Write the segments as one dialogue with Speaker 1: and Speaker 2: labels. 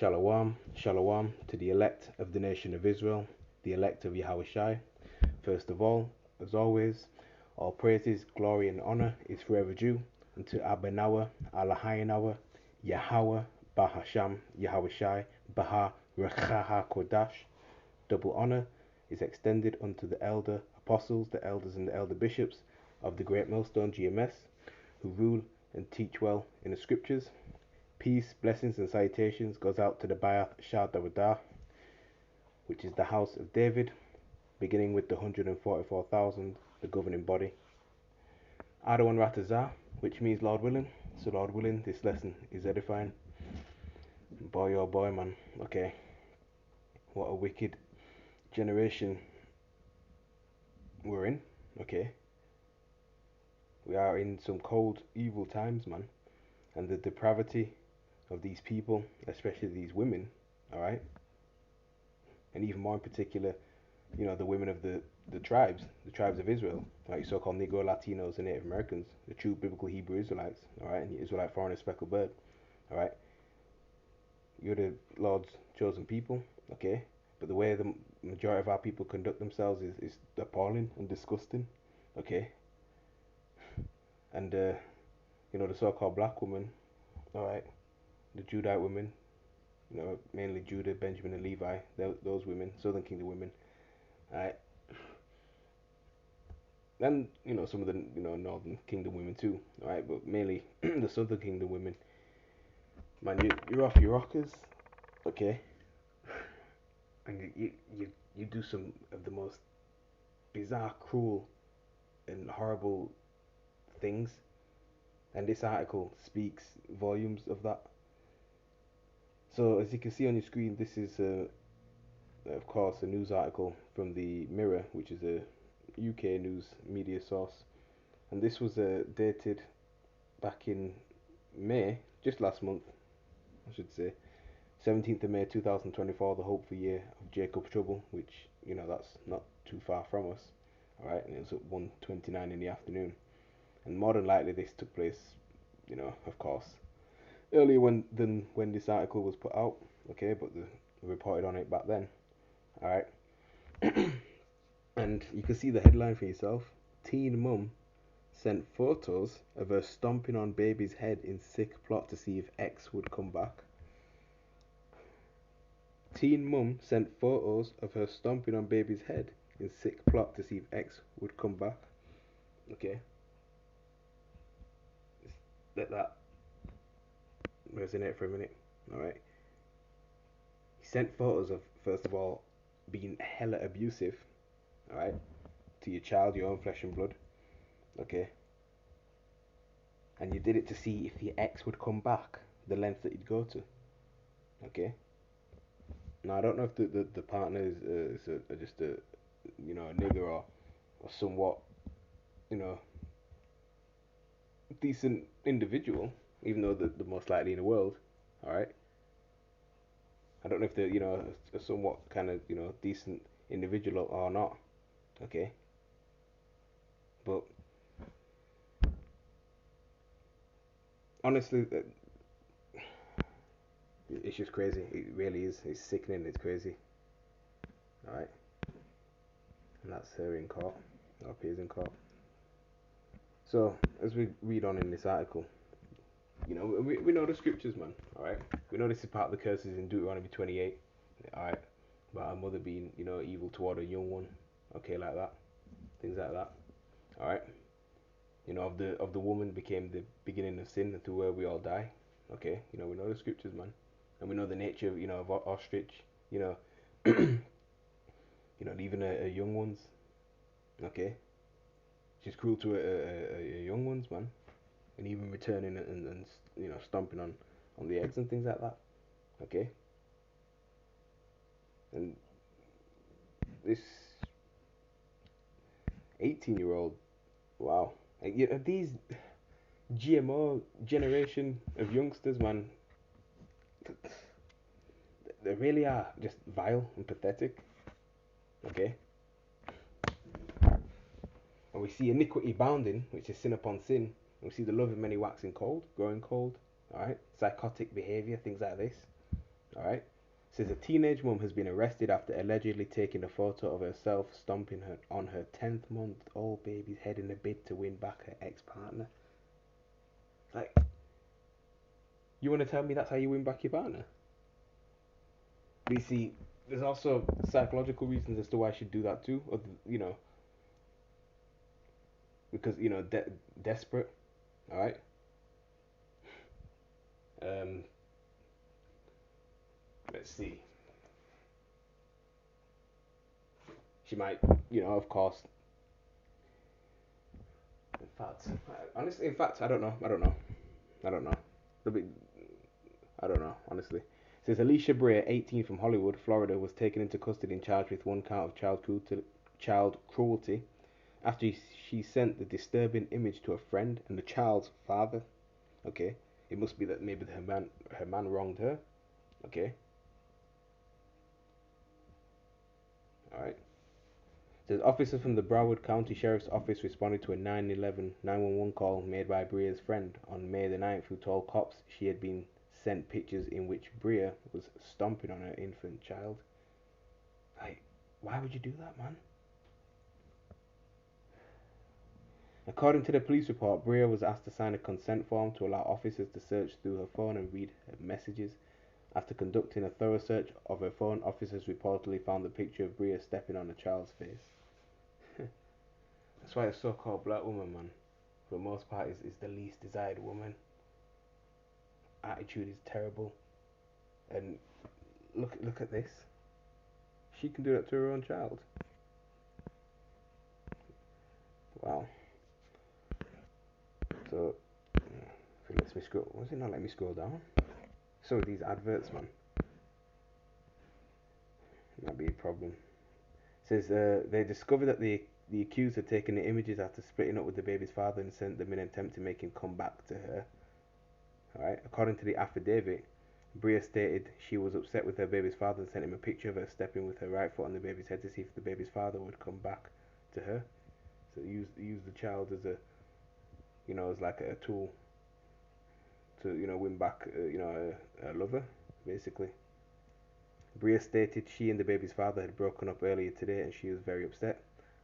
Speaker 1: Shalom, Shalom to the elect of the nation of Israel, the elect of Yahweh. First of all, as always, all praises, glory, and honor is forever due unto Abanawa, Alahayanawa, Yahweh, Bahasham, Yahweh Baha, Rechaha Kodash. Double honor is extended unto the elder apostles, the elders, and the elder bishops of the great millstone GMS, who rule and teach well in the scriptures. Peace, blessings, and salutations goes out to the Bayat Shah Dawadah, which is the house of David, beginning with the 144,000, the governing body. Adawan Ratazah, which means Lord willing. So Lord willing, this lesson is edifying. Boy, oh boy, man. Okay. What a wicked generation we're in. Okay. We are in some cold, evil times, man. And the depravity of these people, especially these women, alright? And even more in particular, the women of the tribes of Israel, like so-called Negro, Latinos, and Native Americans, the true biblical Hebrew Israelites, alright? And the Israelite foreigner speckled bird, alright? You're the Lord's chosen people, okay? But the way the majority of our people conduct themselves is appalling and disgusting, okay? And, the so-called black woman, alright? The Judite women, mainly Judah, Benjamin, and Levi, those women, Southern Kingdom women, alright? And, some of the, Northern Kingdom women too, alright? But mainly the Southern Kingdom women, man, you're off your rockers, okay? And you do some of the most bizarre, cruel, and horrible things. And this article speaks volumes of that. So as you can see on your screen, this is, of course, a news article from the Mirror, which is a UK news media source. And this was dated back in May, just last month, I should say. 17th of May 2024, the hopeful year of Jacob's trouble, which, that's not too far from us. Alright, and it was at 1:29 in the afternoon. And more than likely this took place, of course, earlier than when this article was put out, okay, but they reported on it back then. Alright. And you can see the headline for yourself. Teen mum sent photos of her stomping on baby's head in sick plot to see if ex would come back. Teen mum sent photos of her stomping on baby's head in sick plot to see if ex would come back. Okay. Let that resonate for a minute. Alright. He sent photos of, first of all, being hella abusive. Alright. To your child, your own flesh and blood. Okay. And you did it to see if your ex would come back, the length that you'd go to. Okay. Now I don't know if the partner is just a nigger or somewhat decent individual, even though the most likely in the world. All right. I don't know if they're a somewhat kind of decent individual or not. Okay. But honestly, it's just crazy. It really is. It's sickening. It's crazy. All right. And that's her in court. Or appears in court. So as we read on in this article, we know the scriptures, man. All right. We know this is part of the curses in Deuteronomy 28. All right. About a mother being evil toward a young one. Okay, like that. Things like that. All right. Of the woman became the beginning of sin, and through her we all die. Okay. We know the scriptures, man, and we know the nature of ostrich. Leaving her young ones. Okay. She's cruel to her young ones, man, and even returning and stomping on the eggs and things like that. Okay. And this 18-year-old, wow. These GMO generation of youngsters, man, they really are just vile and pathetic. Okay. And we see iniquity bounding, which is sin upon sin. And we see the love of many waxing cold, growing cold. Alright? Psychotic behavior, things like this. All right. Says a teenage mum has been arrested after allegedly taking a photo of herself stomping her on her 10th-month-old baby's head in a bid to win back her ex-partner. Like, you want to tell me that's how you win back your partner? But you see, there's also psychological reasons as to why she'd do that too. Or, because desperate. All right. Um, let's see. She might, of course. In fact, honestly, I don't know. I don't know. I don't know, honestly. It says Alicia Brea, 18, from Hollywood, Florida, was taken into custody and charged with one count of child cruelty after she sent the disturbing image to a friend and the child's father. Okay, it must be that maybe her man wronged her. Okay, all right. It says officers from the Broward County Sheriff's Office responded to a 911 call made by Brea's friend on May the 9th, who told cops she had been sent pictures in which Brea was stomping on her infant child. Like, why would you do that, man? According to the police report, Brea was asked to sign a consent form to allow officers to search through her phone and read her messages. After conducting a thorough search of her phone, officers reportedly found a picture of Brea stepping on a child's face. That's why a so-called black woman, man, for the most part, is the least desired woman. Attitude is terrible. And look at this. She can do that to her own child. Wow. So, if it lets me scroll, why does it not let me scroll down? So these adverts, man, might be a problem. It says they discovered that the accused had taken the images after splitting up with the baby's father and sent them in an attempt to make him come back to her. Alright, according to the affidavit, Brea stated she was upset with her baby's father and sent him a picture of her stepping with her right foot on the baby's head to see if the baby's father would come back to her. So use the child as as like a tool to win back a lover, basically. Brea stated she and the baby's father had broken up earlier today and she was very upset.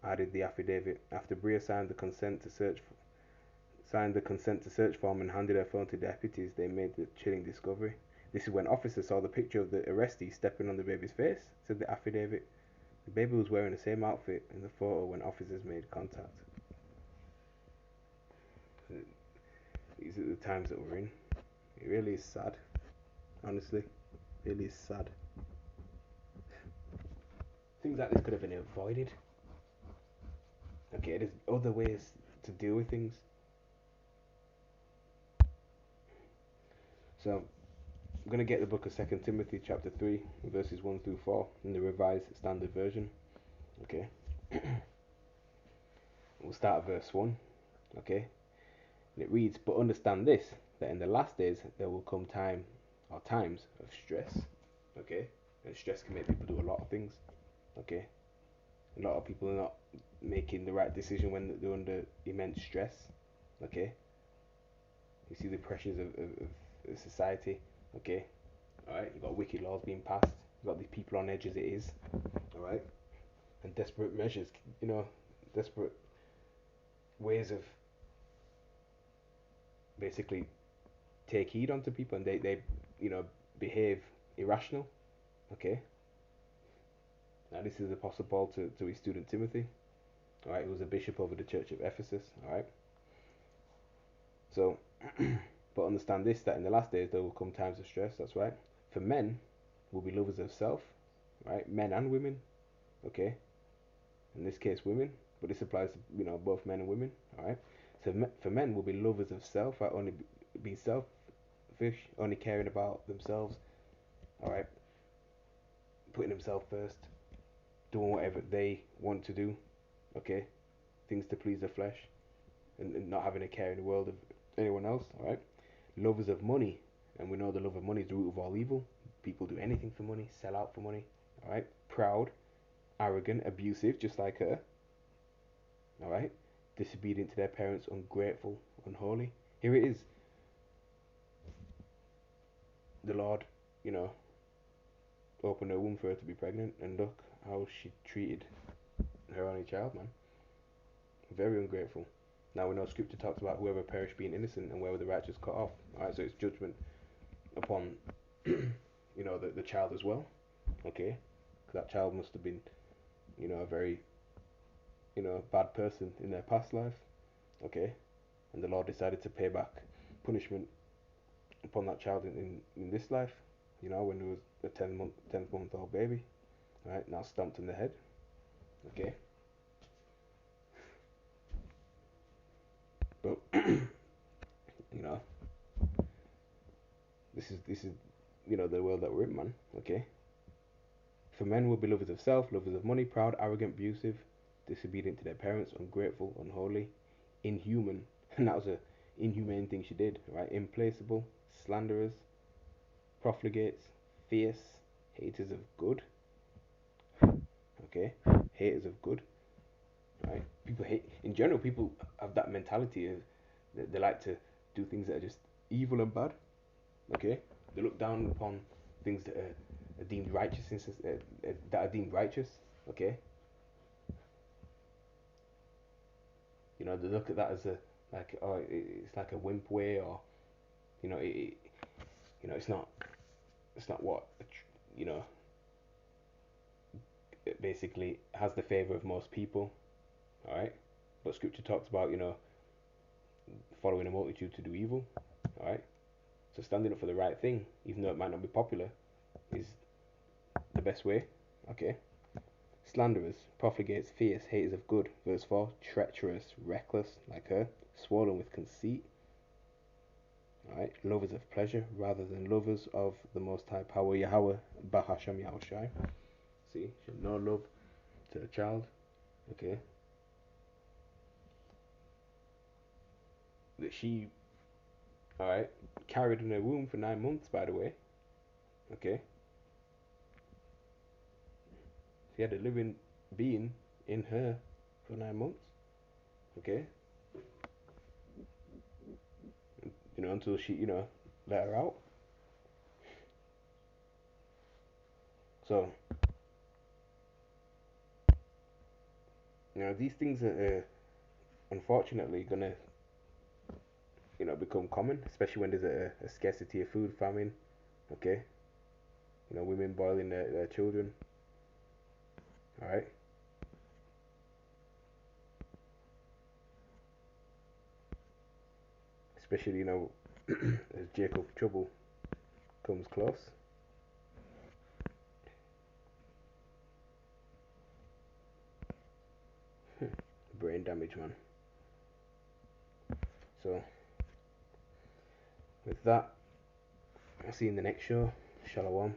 Speaker 1: Added the affidavit. After Brea signed the consent to search form and handed her phone to deputies, they made the chilling discovery. This is when officers saw the picture of the arrestee stepping on the baby's face, said the affidavit. The baby was wearing the same outfit in the photo when officers made contact. These are the times that we're in. It really is sad. Honestly, it really is sad. Things like this could have been avoided. Okay, there's other ways to deal with things. So, I'm going to get the book of 2 Timothy chapter 3, verses 1 through 4 in the Revised Standard Version. Okay. We'll start at verse 1. Okay. And it reads, "But understand this, that in the last days there will come times of stress." Okay. And stress can make people do a lot of things. Okay. A lot of people are not making the right decision when they're under immense stress. Okay. You see the pressures of society. Okay. Alright. You've got wicked laws being passed. You've got these people on edge as it is. Alright. And desperate measures, desperate ways of basically take heed onto people, and they behave irrational. Okay. Now this is Apostle Paul to his student Timothy. Alright, he was a bishop over the church of Ephesus. Alright. So but understand this, that in the last days there will come times of stress, that's right. For men will be lovers of self, right? Men and women. Okay. In this case women, but this applies to both men and women. Alright. So for men will be lovers of self, right? Only be selfish, only caring about themselves. Alright. Putting themselves first, doing whatever they want to do. Okay. Things to please the flesh, and not having a care in the world of anyone else. Alright. Lovers of money, and we know the love of money is the root of all evil. People do anything for money, sell out for money. Alright. Proud, arrogant, abusive, just like her. Alright. Disobedient to their parents, ungrateful, unholy. Here it is. The Lord, opened her womb for her to be pregnant, and look how she treated her only child, man. Very ungrateful. Now we know scripture talks about whoever perished being innocent and whoever the righteous cut off. Alright, so it's judgment upon, the child as well. Okay? Because that child must have been, a very, bad person in their past life. Okay? And the Lord decided to pay back punishment upon that child in this life. When it was a 10th month old baby. Right? Now stomped in the head. Okay? But, you know, this is the world that we're in, man. Okay. For men will be lovers of self, lovers of money, proud, arrogant, abusive, disobedient to their parents, ungrateful, unholy, inhuman. And that was a inhumane thing she did, right? Implacable, slanderers, profligates, fierce, haters of good. Okay, haters of good. Right? People hate. In general, people have that mentality of they like to do things that are just evil and bad. Okay, they look down upon things that are deemed righteous, that are deemed righteous. Okay, they look at that as a like oh it's like a wimp way, or it's not what you know it basically has the favor of most people. All right, but scripture talks about following a multitude to do evil. All right, so standing up for the right thing, even though it might not be popular, is the best way. Okay. Slanderers, profligates, fierce, haters of good. Verse 4. Treacherous, reckless, like her, swollen with conceit. Alright. Lovers of pleasure rather than lovers of the Most High Power Yahweh, Bahasham Yahushai. See, should no love to a child. Okay. That she, alright, carried in her womb for 9 months, by the way. Okay. She had a living being in her for 9 months. Okay. Until she, let her out. So, these things are unfortunately gonna, become common, especially when there's a scarcity of food, famine. Okay, women boiling their children. All right, especially as Jacob trouble comes close. Brain damage, man. So with that, I'll see you in the next show. Shalom.